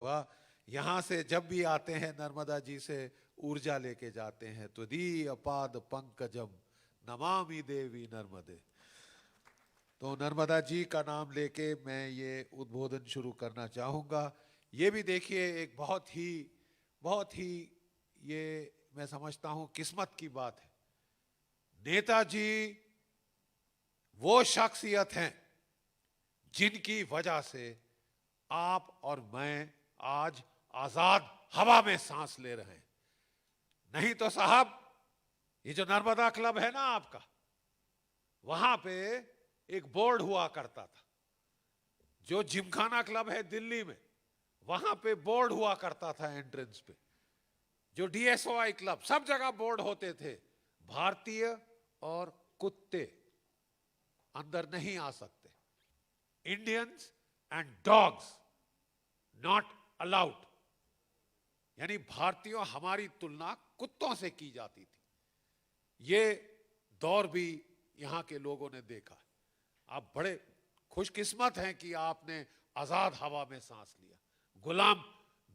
होगा। यहाँ से जब भी आते हैं नर्मदा जी से ऊर्जा लेके जाते हैं। त्वदीय पाद पंकजम नमामि देवी नर्मदे। तो नर्मदा जी का नाम लेके मैं ये उद्बोधन शुरू करना चाहूँगा। ये भी देखिए एक बहुत ही ये मैं समझता हूँ किस्मत की बात है। नेताजी वो शख्सियत हैं जिनकी वजह से आप और मैं आज आजाद हवा में सांस ले रहे हैं। नहीं तो साहब, ये जो नर्मदा क्लब है ना आपका, वहां पे एक बोर्ड हुआ करता था। जो जिमखाना क्लब है दिल्ली में, वहां पे बोर्ड हुआ करता था एंट्रेंस पे। जो DSOI क्लब, सब जगह बोर्ड होते थे, भारतीय और कुत्ते अंदर नहीं आ सकते। Indians and dogs not allowed. यानी भारतीयों, हमारी तुलना कुत्तों से की जाती थी। ये दौर भी यहां के लोगों ने देखा। आप बड़े खुशकिस्मत हैं कि आपने आजाद हवा में सांस लिया, गुलाम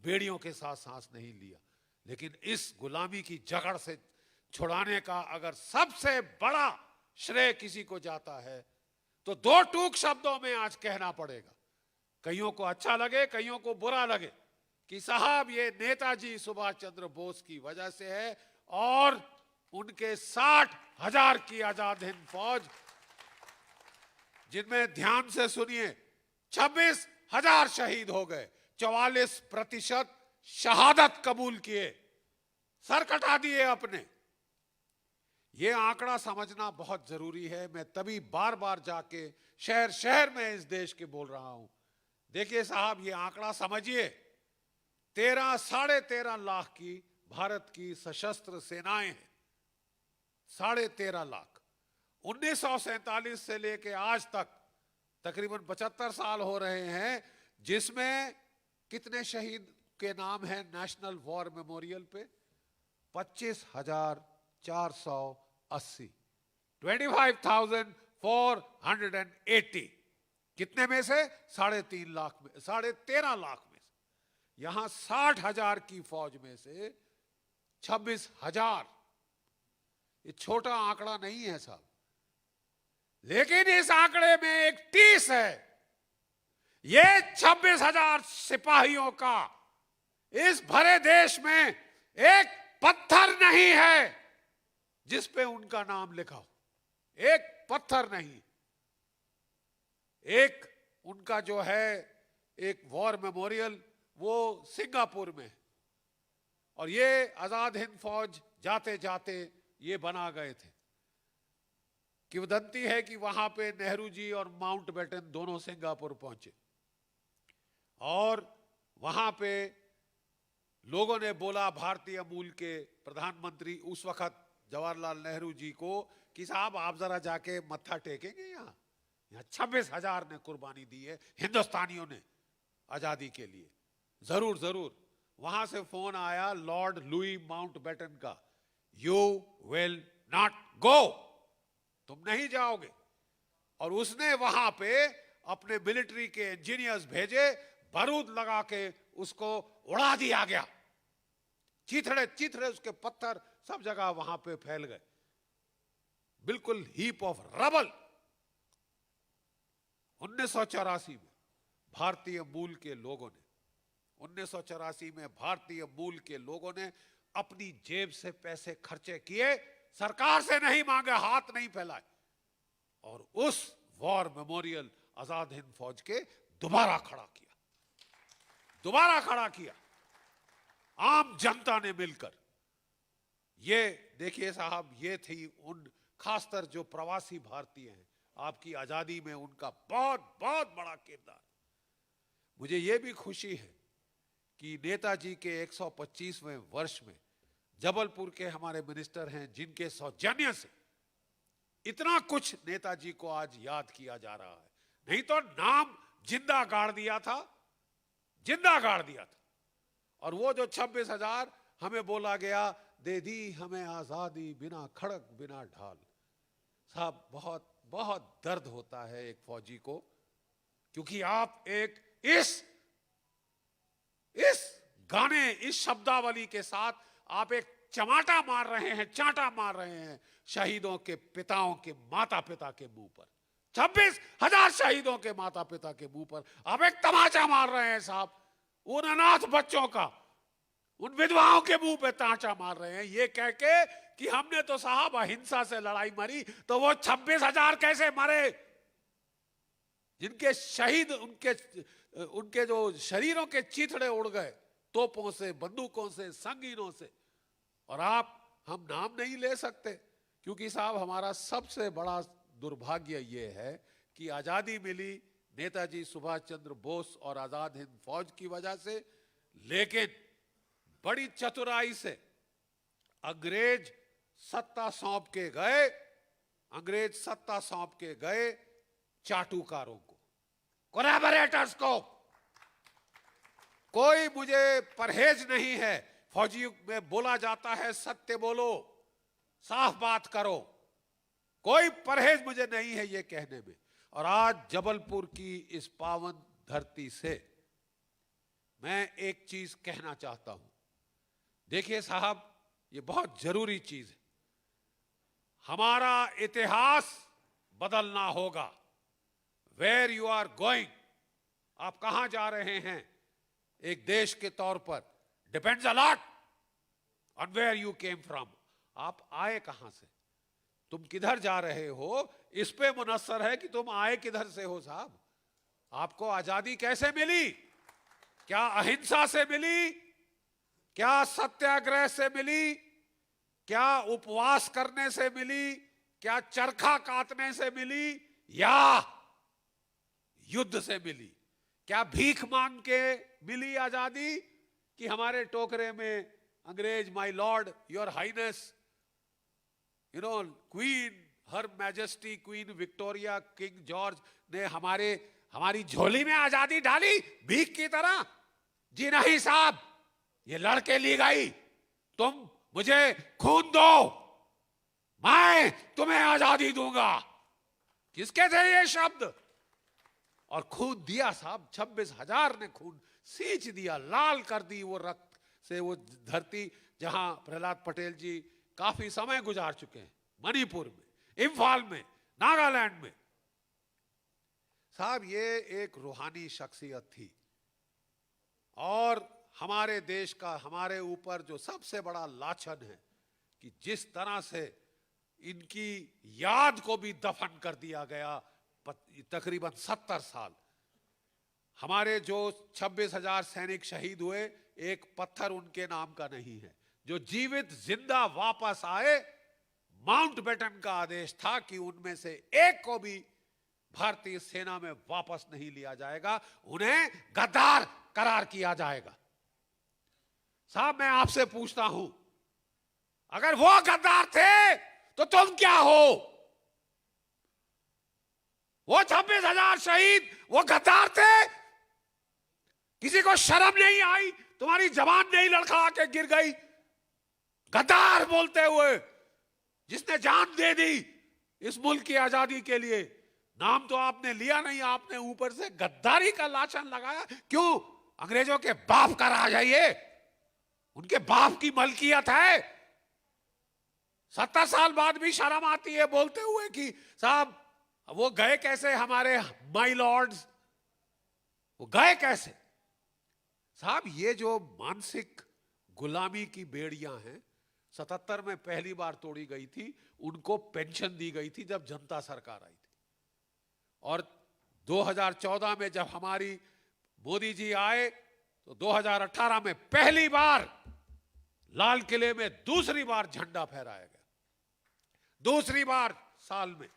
बेड़ियों के साथ सांस नहीं लिया। लेकिन इस गुलामी की जकड़ से छुड़ाने का अगर सबसे बड़ा श्रेय किसी को जाता है तो दो टूक शब्दों में आज कहना पड़ेगा। कईयों को अच्छा लगे, कईयों को बुरा लगे कि साहब ये नेताजी सुभाष चंद्र बोस की वजह से है और उनके 60,000 की आजाद हिंद फौज, जिनमें ध्यान से सुनिए 26,000 शहीद हो गए, 44% शहादत कबूल किए, सर कटा दिए अपने। ये आंकड़ा समझना बहुत जरूरी है। मैं तभी बार बार जाके शहर शहर में इस देश के बोल रहा हूं। देखिए साहब, ये आंकड़ा समझिए। 13-13.5 लाख की भारत की सशस्त्र सेनाएं हैं। 13.5 लाख। 1947 से लेके आज तक तकरीबन 75 साल हो रहे हैं, जिसमें कितने शहीद के नाम हैं नेशनल वॉर मेमोरियल पे? 25,480। 25,480। कितने में से? 3.5 लाख में, 13.5 लाख में से। यहां 60,000 की फौज में से 26,000। ये छोटा आंकड़ा नहीं है साहब, लेकिन इस आंकड़े में एक टीस है। ये 26,000 सिपाहियों का इस भरे देश में एक पत्थर नहीं है जिस पे उनका नाम लिखा हो। एक पत्थर नहीं। एक उनका जो है एक वॉर मेमोरियल, वो सिंगापुर में है। और ये आजाद हिंद फौज जाते जाते ये बना गए थे। किंवदंती है कि वहां पे नेहरू जी और माउंटबेटन दोनों सिंगापुर पहुंचे और वहां पे लोगों ने बोला भारतीय मूल के प्रधानमंत्री उस वक्त जवाहरलाल नेहरू जी को कि साहब आप जरा जाके मत्था टेकेंगे। यहाँ 26,000 ने कुर्बानी दी है हिंदुस्तानियों ने आजादी के लिए। जरूर जरूर। वहां से फोन आया लॉर्ड लुई माउंटबेटन का, यू विल नॉट गो, तुम नहीं जाओगे। और उसने वहां पे अपने मिलिट्री के इंजीनियर्स भेजे, बारूद लगा के उसको उड़ा दिया गया। चीथड़े चीथड़े उसके पत्थर सब जगह वहां पे फैल गए, बिल्कुल हीप ऑफ रबल। 1984 में भारतीय मूल के लोगों ने 1984 में भारतीय मूल के लोगों ने अपनी जेब से पैसे खर्चे किए, सरकार से नहीं मांगे, हाथ नहीं फैलाए, और उस वॉर मेमोरियल आजाद हिंद फौज के दोबारा खड़ा किया आम जनता ने मिलकर। ये देखिए साहब, ये थी उन खासकर जो प्रवासी भारतीय हैं, आपकी आजादी में उनका बहुत बहुत बड़ा किरदार। मुझे ये भी खुशी है कि नेताजी के 125वें वर्ष में जबलपुर के हमारे मिनिस्टर हैं, जिनके सौजन्य से इतना कुछ नेताजी को आज याद किया जा रहा है। नहीं तो नाम जिंदा गाड़ दिया था। और वो जो 26,000 हमें बोला गया, दे दी हमें आजादी बिना खड़क बिना ढाल। साहब, बहुत बहुत दर्द होता है एक फौजी को, क्योंकि आप एक इस गाने, इस शब्दावली के साथ आप एक चमाटा मार रहे हैं, चांटा मार रहे हैं शहीदों के पिताओं के माता पिता के मुंह पर। 26,000 शहीदों के माता पिता के मुंह पर आप एक तमाचा मार रहे हैं साहब। उन अनाथ बच्चों का, उन विधवाओं के मुंह पे तांचा मार रहे हैं, ये कह के कि हमने तो साहब अहिंसा से लड़ाई मरी, तो वो 26,000 कैसे मरे जिनके शहीद, उनके जो शरीरों के चिथड़े उड़ गए तोपों से, बंदूकों से, संगीनों से। और हम नाम नहीं ले सकते क्योंकि साहब हमारा सबसे बड़ा दुर्भाग्य ये है कि आजादी मिली नेताजी सुभाष चंद्र बोस और आजाद हिंद फौज की वजह से, लेकिन बड़ी चतुराई से अंग्रेज सत्ता सौंप के गए चाटुकारों को, कोलैबोरेटर्स को। कोई मुझे परहेज नहीं है, फौजी में बोला जाता है सत्य बोलो, साफ बात करो, कोई परहेज मुझे नहीं है ये कहने में। और आज जबलपुर की इस पावन धरती से मैं एक चीज कहना चाहता हूं। देखिए साहब, ये बहुत जरूरी चीज है। हमारा इतिहास बदलना होगा। वेयर यू आर गोइंग, आप कहां जा रहे हैं एक देश के तौर पर, depends a lot on where you came from. आप आए कहां से, तुम किधर जा रहे हो, इस पे मुनस्सर है कि तुम आए किधर से हो साहब। आपको आजादी कैसे मिली? क्या अहिंसा से मिली? क्या सत्याग्रह से मिली? क्या उपवास करने से मिली? क्या चरखा काटने से मिली? या युद्ध से मिली? क्या भीख मांग के मिली आजादी कि हमारे टोकरे में अंग्रेज, my lord, your highness, queen, her majesty queen Victoria, king George ने हमारी झोली में आजादी डाली भीख की तरह? जी नहीं साहब, ये लड़के ली गई। तुम मुझे खून दो, मैं तुम्हें आजादी दूंगा। किसके थे ये शब्द? और खून दिया साहब, 26,000 ने खून सींच दिया, लाल कर दी वो रक्त से वो धरती जहां प्रहलाद पटेल जी काफी समय गुजार चुके हैं, मणिपुर में, इम्फाल में, नागालैंड में। साहब ये एक रूहानी शख्सियत थी। और हमारे देश का हमारे ऊपर जो सबसे बड़ा लाछन है कि जिस तरह से इनकी याद को भी दफन कर दिया गया तकरीबन 70 साल। हमारे जो 26,000 सैनिक शहीद हुए, एक पत्थर उनके नाम का नहीं है। जो जीवित जिंदा वापस आए, माउंटबेटन का आदेश था कि उनमें से एक को भी भारतीय सेना में वापस नहीं लिया जाएगा, उन्हें गद्दार करार किया जाएगा। साहब मैं आपसे पूछता हूं, अगर वो गद्दार थे तो तुम क्या हो? वो 26,000 शहीद वो गद्दार थे? किसी को शर्म नहीं आई? तुम्हारी जबान नहीं लड़खड़ा के गिर गई गद्दार बोलते हुए, जिसने जान दे दी इस मुल्क की आजादी के लिए? नाम तो आपने लिया नहीं, आपने ऊपर से गद्दारी का लाछन लगाया। क्यों? अंग्रेजों के बाप का राज है ये, उनके बाप की मलकियत है। 70 साल बाद भी शर्म आती है बोलते हुए कि साहब वो गए कैसे हमारे माय लॉर्ड्स, वो गए कैसे? साहब ये जो मानसिक गुलामी की बेड़ियां हैं 77 में पहली बार तोड़ी गई थी। उनको पेंशन दी गई थी जब जनता सरकार आई थी। और 2014 में जब हमारी मोदी जी आए तो 2018 में पहली बार लाल किले में दूसरी बार झंडा फहराया गया, दूसरी बार साल में।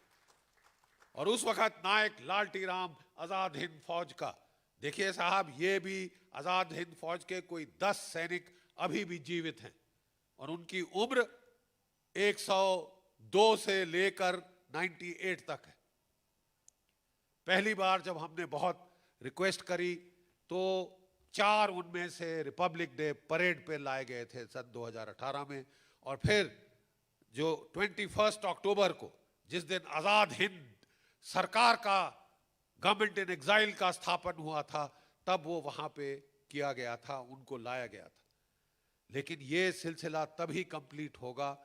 और उस वक्त नायक लालटी राम आजाद हिंद फौज का, देखिए साहब ये भी आजाद हिंद फौज के कोई 10 सैनिक अभी भी जीवित हैं और उनकी उम्र 102 से लेकर 98 तक है। पहली बार जब हमने बहुत रिक्वेस्ट करी तो 4 उनमें से रिपब्लिक डे परेड पे लाए गए थे सन 2018 में। और फिर जो 21 अक्टूबर को जिस दिन आजाद हिंद सरकार का गवर्नमेंट इन एग्जाइल का स्थापन हुआ था, तब वो वहां पे किया गया था, उनको लाया गया था। लेकिन ये सिलसिला तभी कंप्लीट होगा,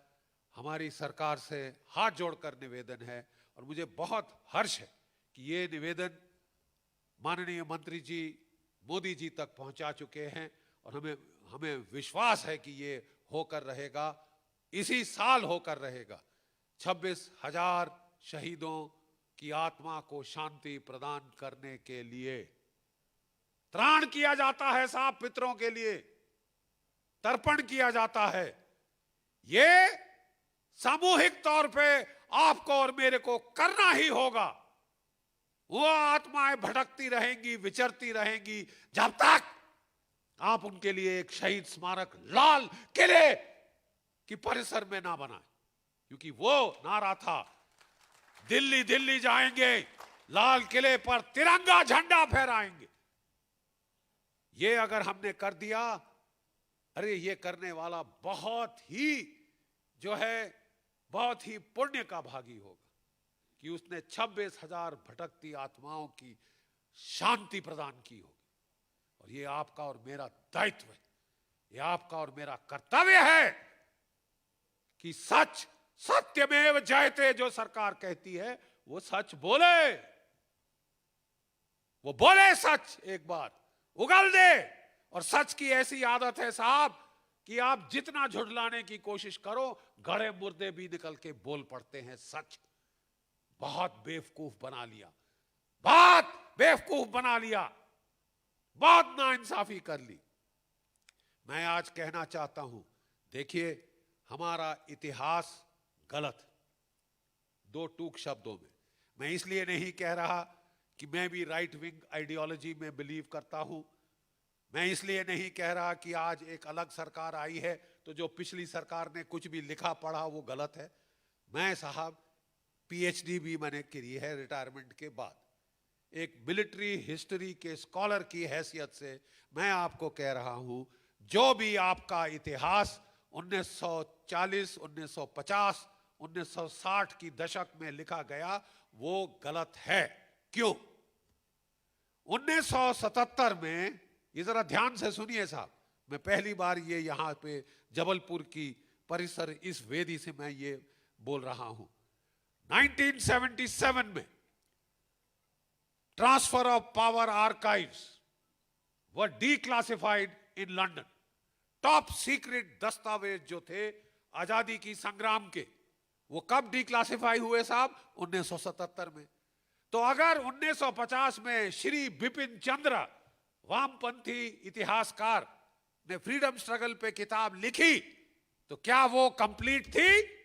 हमारी सरकार से हाथ जोड़कर निवेदन है, और मुझे बहुत हर्ष है कि ये निवेदन माननीय मंत्री जी मोदी जी तक पहुंचा चुके हैं, और हमें विश्वास है कि ये होकर रहेगा, इसी साल होकर रहेगा। 26,000 शहीदों की आत्मा को शांति प्रदान करने के लिए त्राण किया जाता है साहब, पितरों के लिए तर्पण किया जाता है। ये सामूहिक तौर पे आपको और मेरे को करना ही होगा। वो आत्माएं भटकती रहेंगी, विचरती रहेंगी, जब तक आप उनके लिए एक शहीद स्मारक लाल किले की परिसर में ना बनाए। क्योंकि वो नारा था, दिल्ली दिल्ली जाएंगे, लाल किले पर तिरंगा झंडा फहराएंगे। ये अगर हमने कर दिया, अरे ये करने वाला बहुत ही पुण्य का भागी होगा कि उसने 26,000 भटकती आत्माओं की शांति प्रदान की होगी। और ये आपका और मेरा दायित्व है, ये आपका और मेरा कर्तव्य है कि सच सत्यमेव जयते जो सरकार कहती है वो सच बोले, वो बोले सच, एक बार उगल दे। और सच की ऐसी आदत है साहब कि आप जितना झुठलाने की कोशिश करो, गड़े मुर्दे भी निकल के बोल पड़ते हैं सच। बहुत बेवकूफ बना लिया, बहुत बेवकूफ बना लिया, बहुत नाइंसाफी कर ली। मैं आज कहना चाहता हूं, देखिए हमारा इतिहास गलत है, दो टूक शब्दों में। मैं इसलिए नहीं कह रहा कि मैं भी राइट विंग आइडियोलॉजी में बिलीव करता हूं, मैं इसलिए नहीं कह रहा कि आज एक अलग सरकार आई है तो जो पिछली सरकार ने कुछ भी लिखा पढ़ा वो गलत है। मैं साहब पीएचडी भी मैंने करी है रिटायरमेंट के बाद, एक मिलिट्री हिस्ट्री के स्कॉलर की हैसियत से मैं आपको कह रहा हूं, जो भी आपका इतिहास 1940, 1950, 1960 की दशक में लिखा गया वो गलत है। क्यों? 1977 में, ये जरा ध्यान से सुनिए साहब, मैं पहली बार ये यहां पे जबलपुर की परिसर इस वेदी से मैं ये बोल रहा हूं। 1977 में transfer of power archives were declassified in London. Top secret दस्तावेज जो थे आजादी की संग्राम के, वो कब डीक्लासिफाई हुए साहब? 1977 में। तो अगर 1950 में श्री बिपिन चंद्र वामपंथी इतिहासकार ने फ्रीडम स्ट्रगल पे किताब लिखी, तो क्या वो कंप्लीट थी?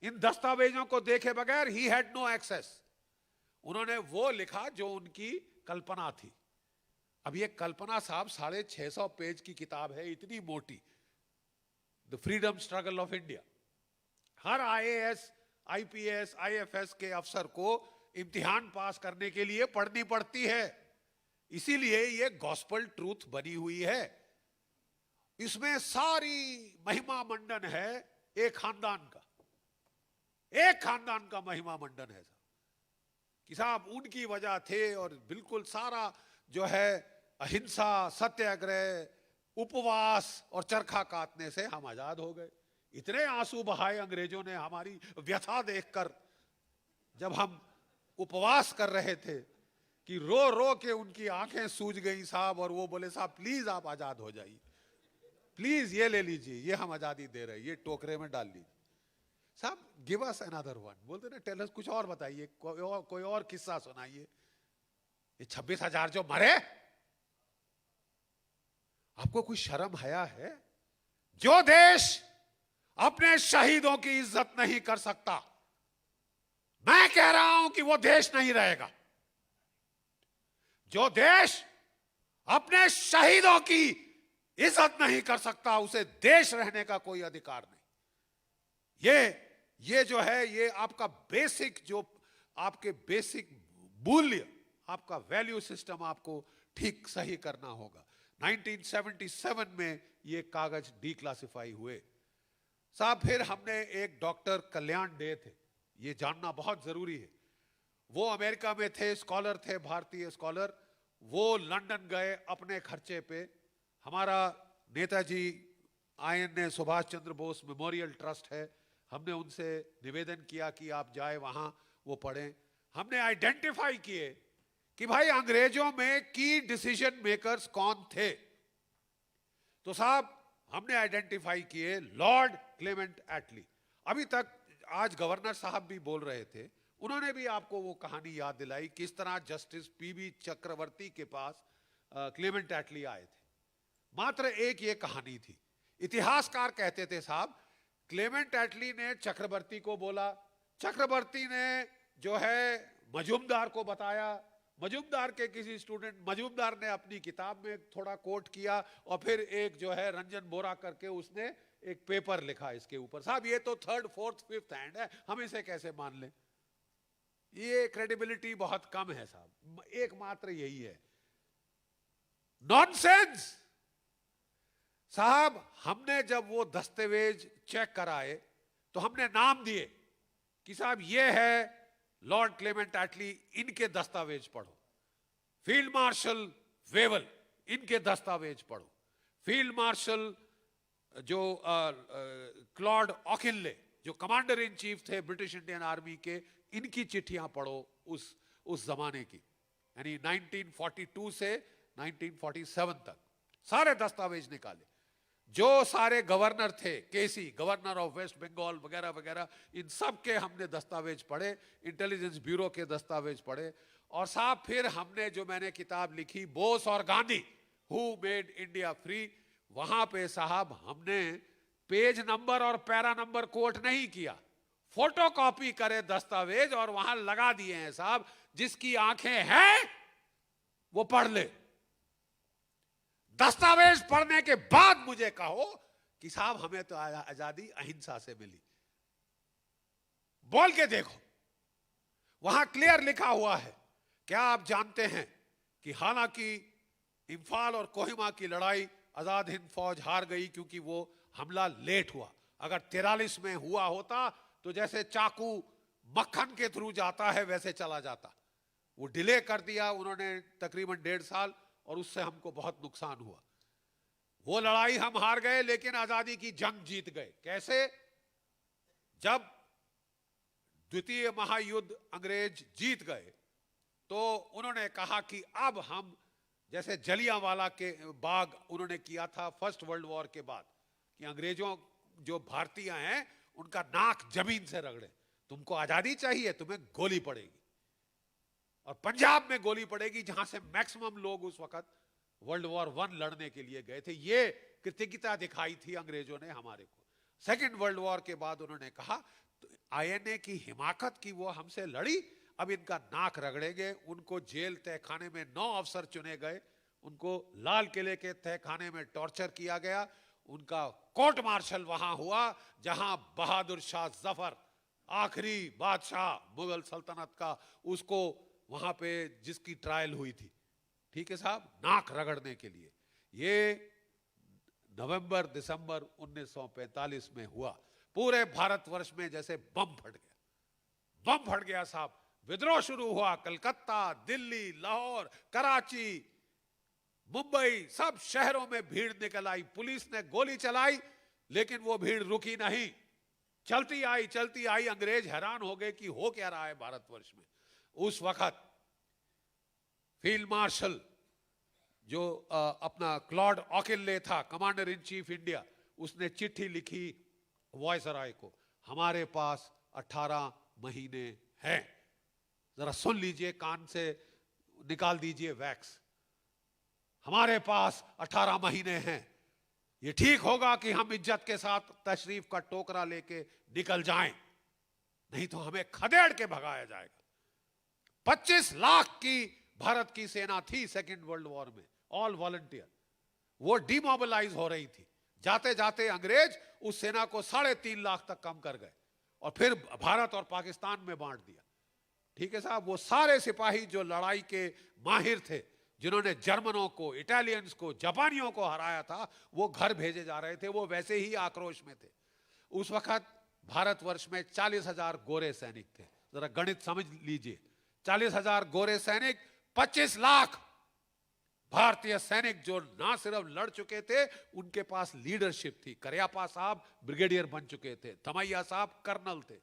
इन दस्तावेजों को देखे बगैर ही हैड नो एक्सेस। उन्होंने वो लिखा जो उनकी कल्पना थी। अब ये कल्पना साहब 650 पेज की किताब है, इतनी मोटी, the freedom struggle of India. Her IAS, IPS, IFS के अफसर को इम्तिहान पास करने के लिए पढ़नी पड़ती है, इसीलिए ये गॉस्पेल ट्रूथ बनी हुई है। इसमें सारी महिमा मंडन है एक खानदान का, एक खानदान का महिमा मंडन है कि साहब उनकी वजह थे, और बिल्कुल सारा जो है अहिंसा, सत्याग्रह, उपवास और चरखा काटने से हम आजाद हो गए। इतने आंसू बहाए अंग्रेजों ने हमारी व्यथा देखकर, जब हम उपवास कर रहे थे, कि रो रो के उनकी आंखें सूज गई साहब, और वो बोले साहब प्लीज आप आजाद हो जाइए, प्लीज ये ले लीजिए, ये हम आजादी दे रहे हैं, ये टोकरे में डाल लीजिए। साहब गिव अस अनदर वन, बोलते ना टेल अस, कुछ और बताइए, कोई और किस्सा सुनाइए। ये 26,000 जो मरे, आपको कोई शर्म हया है? जो देश अपने शहीदों की इज्जत नहीं कर सकता, मैं कह रहा हूं कि वो देश नहीं रहेगा। जो देश अपने शहीदों की इज्जत नहीं कर सकता, उसे देश रहने का कोई अधिकार नहीं। ये जो है, ये आपका बेसिक, जो आपके बेसिक मूल्य, आपका वैल्यू सिस्टम आपको ठीक सही करना होगा। 1977 में ये कागज डीक्लासिफाई हुए साहब। फिर हमने एक डॉक्टर कल्याण डे थे, ये जानना बहुत जरूरी है। वो अमेरिका में थे, स्कॉलर थे, भारतीय स्कॉलर। वो लंदन गए अपने खर्चे पे, हमारा Netaji INA Subhash Chandra Bose memorial trust है, हमने उनसे निवेदन किया कि आप जाए वहां वो पढ़ें। हमने आइडेंटिफाई किए कि भाई अंग्रेजों में की डिसीजन मेकर्स कौन थे। तो साहब हमने आइडेंटिफाई किए लॉर्ड क्लेमेंट एटली। अभी तक आज गवर्नर साहब भी बोल रहे थे, उन्होंने भी आपको वो कहानी याद दिलाई किस तरह जस्टिस PB चक्रवर्ती के पास क्लेमेंट एटली आए थे। मात्र एक ये कहानी थी। इतिहासकार कहते थे साहब क्लेमेंट एटली ने चक्रवर्ती को बोला, चक्रवर्ती ने जो है मजूमदार को बताया, मजूमदार के किसी स्टूडेंट, मजूमदार ने अपनी किताब में थोड़ा कोट किया और फिर एक जो है रंजन बोरा करके उसने एक पेपर लिखा इसके ऊपर। साहब ये तो 3rd 4th 5th हैंड है, हम इसे कैसे मान लें? ये क्रेडिबिलिटी बहुत कम है साहब, एकमात्र यही है। नॉनसेंस। साहब हमने जब वो दस्तावेज चेक कराए तो हमने नाम दिए कि साहब ये है लॉर्ड क्लेमेंट एटली, इनके दस्तावेज पढ़ो। फील्ड मार्शल वेवल, इनके दस्तावेज पढ़ो। फील्ड मार्शल जो क्लॉड ऑकिनले जो कमांडर इन चीफ थे ब्रिटिश इंडियन आर्मी के, इनकी चिट्ठियां पढ़ो उस जमाने की, यानी 1942 से 1947 तक सारे दस्तावेज निकाले। जो सारे गवर्नर थे, केसी गवर्नर ऑफ वेस्ट बंगाल वगैरह वगैरह, इन सब के हमने दस्तावेज पढ़े, इंटेलिजेंस ब्यूरो के दस्तावेज पढ़े। और साहब फिर हमने जो मैंने किताब लिखी बोस और Gandhi who made India free, वहां पे साहब हमने पेज नंबर और पैरा नंबर कोट नहीं किया, फोटो कॉपी करे दस्तावेज और वहां लगा दिए हैं साहब, जिसकी आंखें हैं वो पढ़ ले। दस्तावेज पढ़ने के बाद मुझे कहो कि साहब हमें तो आजादी अहिंसा से मिली। बोल के देखो, वहां क्लियर लिखा हुआ है। क्या आप जानते हैं कि हालांकि इंफाल और कोहिमा की लड़ाई आजाद हिंद फौज हार गई क्योंकि वो हमला लेट हुआ। अगर 43 में हुआ होता तो जैसे चाकू मक्खन के थ्रू जाता है वैसे चला जाता। वो डिले कर दिया उन्होंने तकरीबन 1.5 साल और उससे हमको बहुत नुकसान हुआ। वो लड़ाई हम हार गए लेकिन आजादी की जंग जीत गए। कैसे? जब द्वितीय महायुद्ध अंग्रेज जीत गए तो उन्होंने कहा कि अब हम, जैसे जलियांवाला के बाग उन्होंने किया था फर्स्ट वर्ल्ड वॉर के बाद, कि अंग्रेजों जो भारतीय हैं उनका नाक जमीन से रगड़े। तुमको आजादी चाहिए, तुम्हें गोली पड़ेगी। और पंजाब में गोली पड़ेगी जहां से मैक्सिमम लोग उस वक्त वर्ल्ड वॉर 1 लड़ने के लिए गए थे। ये कृतज्ञता दिखाई थी अंग्रेजों ने हमारे को। सेकेंड वर्ल्ड वॉर के बाद उन्होंने कहा तो INA की हिमाकत की वो हमसे लड़ी, अब इनका नाक रगड़ेंगे। उनको जेल तहखाने में 9 अफसर चुने गए, उनको लाल किले के तहखाने में टॉर्चर किया गया। उनका कोर्ट मार्शल वहां हुआ जहां बहादुर शाह जफर, आखिरी बादशाह मुगल सल्तनत का, उसको वहां पे जिसकी ट्रायल हुई थी, ठीक है साहब, नाक रगड़ने के लिए। ये नवंबर दिसंबर 1945 में हुआ। पूरे भारतवर्ष में जैसे बम फट गया, बम फट गया साहब। विद्रोह शुरू हुआ, कलकत्ता, दिल्ली, लाहौर, कराची, मुंबई, सब शहरों में भीड़ निकल आई। पुलिस ने गोली चलाई लेकिन वो भीड़ रुकी नहीं, चलती आई। अंग्रेज हैरान हो गए कि हो क्या रहा है भारतवर्ष में। उस वक्त फील्ड मार्शल जो अपना क्लॉड ऑकिनले था, कमांडर इन चीफ इंडिया, उसने चिट्ठी लिखी वायसराय को, हमारे पास 18 महीने हैं। जरा सुन लीजिए, कान से निकाल दीजिए वैक्स। हमारे पास 18 महीने हैं। ये ठीक होगा कि हम इज्जत के साथ तशरीफ का टोकरा लेके निकल जाएं, नहीं तो हमें खदेड़ के भगाया जाएगा। 25 लाख की भारत की सेना थी सेकेंड वर्ल्ड वॉर में, ऑल वॉलंटियर। वो डिमोबिलाइज हो रही थी। जाते जाते अंग्रेज उस सेना को 3.5 लाख तक कम कर गए और फिर भारत और पाकिस्तान में बांट दिया। ठीक है साहब, वो सारे सिपाही जो लड़ाई के माहिर थे, जिन्होंने जर्मनों को, इटालियंस को, जापानियों को हराया था, वो घर भेजे जा रहे थे। वो वैसे ही आक्रोश में थे। उस वक्त भारतवर्ष में 40,000 गोरे सैनिक थे। जरा गणित समझ लीजिए, 40,000 गोरे सैनिक, 25 लाख भारतीय सैनिक जो ना सिर्फ लड़ चुके थे, उनके पास लीडरशिप थी। करियप्पा साहब ब्रिगेडियर बन चुके थे, थमैया साहब कर्नल थे।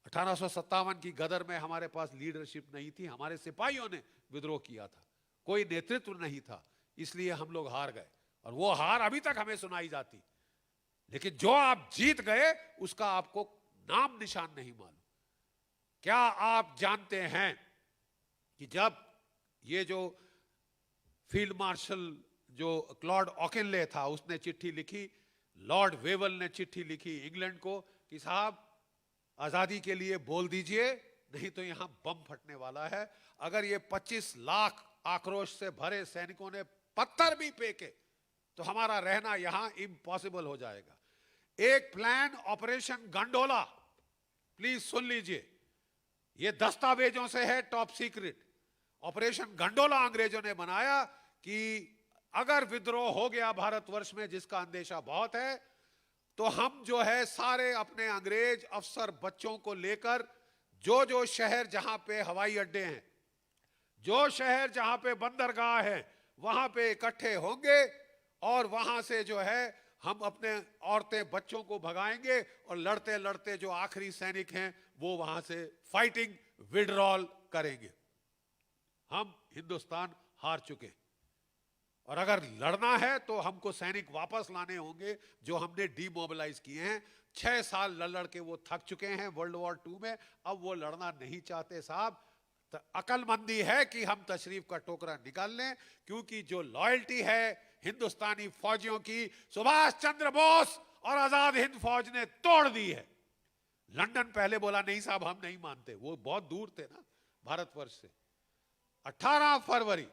1857 की गदर में हमारे पास लीडरशिप नहीं थी, हमारे सिपाहियों ने विद्रोह किया था, कोई नेतृत्व नहीं था, इसलिए हम लोग हार गए। और वो हार अभी तक हमें सुनाई जाती। लेकिन जो आप जीत गए उसका आपको नाम निशान नहीं मालूम। क्या आप जानते हैं कि जब ये जो फील्ड मार्शल जो क्लॉड ऑकिनले था, उसने चिट्ठी लिखी, लॉर्ड वेवल ने चिट्ठी लिखी इंग्लैंड को कि साहब आजादी के लिए बोल दीजिए, नहीं तो यहां बम फटने वाला है। अगर ये 25 लाख आक्रोश से भरे सैनिकों ने पत्थर भी फेंके तो हमारा रहना यहां इम्पॉसिबल हो जाएगा। एक प्लान ऑपरेशन गंडोला, प्लीज सुन लीजिए, ये दस्तावेजों से है, टॉप सीक्रेट। ऑपरेशन गंडोला अंग्रेजों ने बनाया कि अगर विद्रोह हो गया भारतवर्ष में, जिसका अंदेशा बहुत है, तो हम जो है सारे अपने अंग्रेज अफसर बच्चों को लेकर जो जो शहर जहां पे हवाई अड्डे हैं, जो शहर जहां पे बंदरगाह है, वहां पे इकट्ठे होंगे और वहां से जो है हम अपने औरतें बच्चों को भगाएंगे और लड़ते लड़ते जो आखिरी सैनिक हैं वो वहां से फाइटिंग विड्रॉल करेंगे। हम हिंदुस्तान हार चुके और अगर लड़ना है तो हमको सैनिक वापस लाने होंगे जो हमने डीमोबिलाइज किए हैं। 6 साल लड़ लड़ के वो थक चुके हैं वर्ल्ड वॉर 2 में, अब वो लड़ना नहीं चाहते साहब। तो अकलमंदी है कि हम तशरीफ का टोकरा निकाल लें, क्योंकि जो लॉयल्टी है हिंदुस्तानी फौजियों की सुभाष चंद्र बोस और आजाद हिंद फौज ने तोड़ दी है। लंदन पहले बोला नहीं साहब हम नहीं मानते, वो बहुत दूर थे ना भारतवर्ष से। 18 फरवरी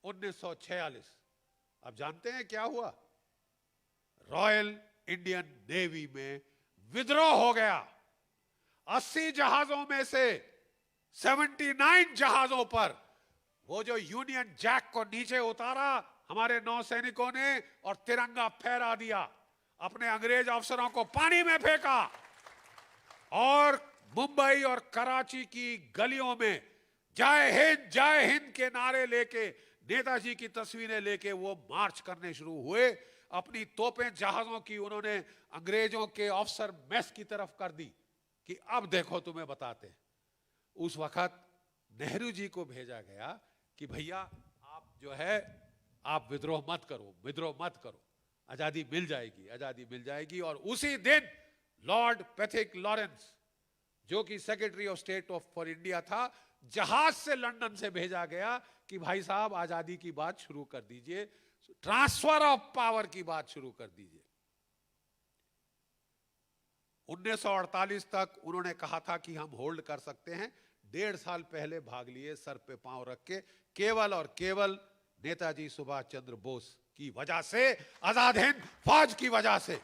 1946 अब जानते हैं क्या हुआ? रॉयल इंडियन नेवी में विद्रोह हो गया। 80 जहाजों में से 79 जहाजों पर वो जो यूनियन जैक को नीचे उतारा हमारे नौसैनिकों ने और तिरंगा फहरा दिया, अपने अंग्रेज अफसरों को पानी में फेंका और मुंबई और कराची की गलियों में जय हिंद के नारे लेके, नेताजी की तस्वीरें लेके वो मार्च करने शुरू हुए। अपनी तोपें जहाजों की उन्होंने अंग्रेजों के अफसर मेस की तरफ कर दी कि अब देखो तुम्हें बताते हैं। उस वक्त नेहरू जी को भेजा गया कि भैया आप जो है आप विद्रोह मत करो, विद्रोह मत करो, आजादी मिल जाएगी, आजादी मिल जाएगी। और उसी दिन लॉर्ड पैथिक लॉरेंस जो कि secretary of state for India था, जहाज से लंदन से भेजा गया कि भाई साहब आजादी की बात शुरू कर दीजिए, ट्रांसफर ऑफ पावर की बात शुरू कर दीजिए। 1948 तक उन्होंने कहा था कि हम होल्ड कर सकते हैं, 1.5 साल पहले भाग लिए सर पे पांव रख के, केवल और केवल नेताजी सुभाष चंद्र बोस की वजह से, आजाद हिंद फौज की वजह से।